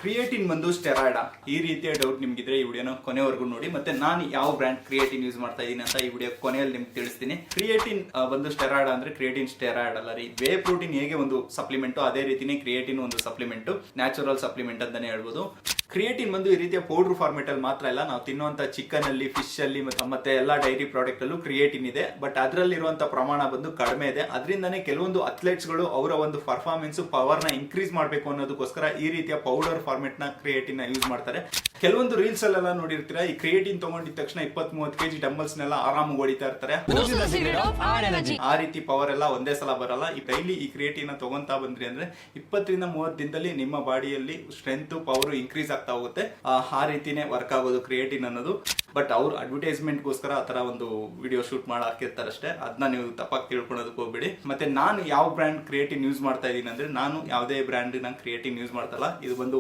Creatine ಬಂದು steroid ಈ ರೀತಿಯ ಡೌಟ್ ನಿಮ್ಗಿದ್ರೆ ಈ ವಿಡಿಯೋನ ಕೊನೆವರೆಗೂ ನೋಡಿ. ಮತ್ತೆ ನಾನು ಯಾವ ಬ್ರ್ಯಾಂಡ್ ಕ್ರಿಯೇಟಿನ್ ಯೂಸ್ ಮಾಡ್ತಾ ಇದ್ದೀನಿ ಅಂತ ಈ ವಿಡಿಯೋ ಕೊನೆಯಲ್ಲಿ ನಿಮ್ಗೆ ತಿಳಿಸ್ತೀನಿ. ಕ್ರಿಯೇಟಿನ್ ಬಂದು ಸ್ಟೆರಾಯ್ಡ್ ಅಂದ್ರೆ ಕ್ರಿಯೇಟಿನ್ ಸ್ಟೆರಾಯ್ಡ್ ಅಲ್ಲ ರೀ. ವೇ ಪ್ರೋಟೀನ್ ಹೇಗೆ ಒಂದು ಸಪ್ಲಿಮೆಂಟ್ ಅದೇ ರೀತಿನೇ ಕ್ರಿಯೇಟಿನ್ ಒಂದು ಸಪ್ಲಿಮೆಂಟ್, ನ್ಯಾಚುರಲ್ ಸಪ್ಲಿಮೆಂಟ್ ಅಂತಾನೆ ಹೇಳ್ಬೋದು. ಕ್ರಿಯೇಟಿನ್ ಬಂದು ಈ ರೀತಿಯ ಪೌಡರ್ ಫಾರ್ಮೆಟ್ ಅಲ್ಲಿ ಮಾತ್ರ ಇಲ್ಲ, ನಾವು ತಿನ್ನುವಂತ ಚಿಕನ್ ಅಲ್ಲಿ, ಫಿಶ್ ಅಲ್ಲಿ ಮತ್ತೆ ಎಲ್ಲಾ ಡೈರಿ ಪ್ರಾಡಕ್ಟ್ ಅಲ್ಲೂ ಕ್ರಿಯೇಟಿನ್ ಇದೆ. ಬಟ್ ಅದರಲ್ಲಿರುವಂತ ಪ್ರಮಾಣ ಬಂದು ಕಡಿಮೆ ಇದೆ. ಅದರಿಂದನೇ ಕೆಲವೊಂದು ಅಥ್ಲೆಟ್ಸ್ ಗಳು ಅವರ ಒಂದು ಪರ್ಫಾರ್ಮೆನ್ಸ್ ಪವರ್ ನ ಇನ್ಕ್ರೀಸ್ ಮಾಡಬೇಕು ಅನ್ನೋದಕ್ಕೋಸ್ಕರ ಈ ರೀತಿಯ ಪೌಡರ್ ಫಾರ್ಮೆಟ್ ನ ಕ್ರಿಯೇಟಿನ್ ನ ಯೂಸ್ ಮಾಡ್ತಾರೆ. ಕೆಲವೊಂದು ರೀಲ್ಸ್ ಅಲ್ಲೆಲ್ಲ ನೋಡಿರ್ತೀರಾ, ಈ ಕ್ರಿಯೇಟಿನ್ ತಗೊಂಡಿದ ತಕ್ಷಣ 20-30 kg ಡಂಬಲ್ಸ್ ನೆಲ್ಲ ಆರಾಮಾಗಿ ಹೊಡಿತಾ ಇರ್ತಾರೆ. ಆ ರೀತಿ ಪವರ್ ಎಲ್ಲ ಒಂದೇ ಸಲ ಬರಲ್ಲ. ಈ ಡೈಲಿ ಈ ಕ್ರಿಯೇಟಿನ್ ನ ತಗೊಂತಾ ಬಂದ್ರಿ ಅಂದ್ರೆ 20-30 ದಿನದಲ್ಲಿ ನಿಮ್ಮ ಬಾಡಿಯಲ್ಲಿ ಸ್ಟ್ರೆಂತ್ ಪವರ್ ಇನ್ಕ್ರೀಸ್ ಆಗ್ತಾ ಹೋಗುತ್ತೆ. ಆ ರೀತಿನೇ ವರ್ಕ್ ಆಗೋದು ಕ್ರಿಯೇಟಿನ್ ಅನ್ನೋದು. ಬಟ್ ಅವ್ರು ಅಡ್ವರ್ಟೈಸ್ಮೆಂಟ್ಗೋಸ್ಕರ ಆ ತರ ಒಂದು ವಿಡಿಯೋ ಶೂಟ್ ಮಾಡಿ ಹಾಕಿರ್ತಾರೆ ಅಷ್ಟೇ. ಅದನ್ನ ನೀವು ತಪ್ಪಾಗಿ ತಿಳ್ಕೊಳ್ಳೋದಕ್ಕೆ ಹೋಗ್ಬೇಡಿ. ಮತ್ತೆ ನಾನು ಯಾವ ಬ್ರ್ಯಾಂಡ್ ಕ್ರಿಯೇಟಿನ್ ಯೂಸ್ ಮಾಡ್ತಾ ಇದ್ದೀನಿ ಅಂದ್ರೆ, ನಾನು ಯಾವುದೇ ಬ್ರ್ಯಾಂಡ್ ನ ಕ್ರಿಯೇಟಿನ್ ಯೂಸ್ ಮಾಡ್ತಲ್ಲ. ಇದು ಬಂದು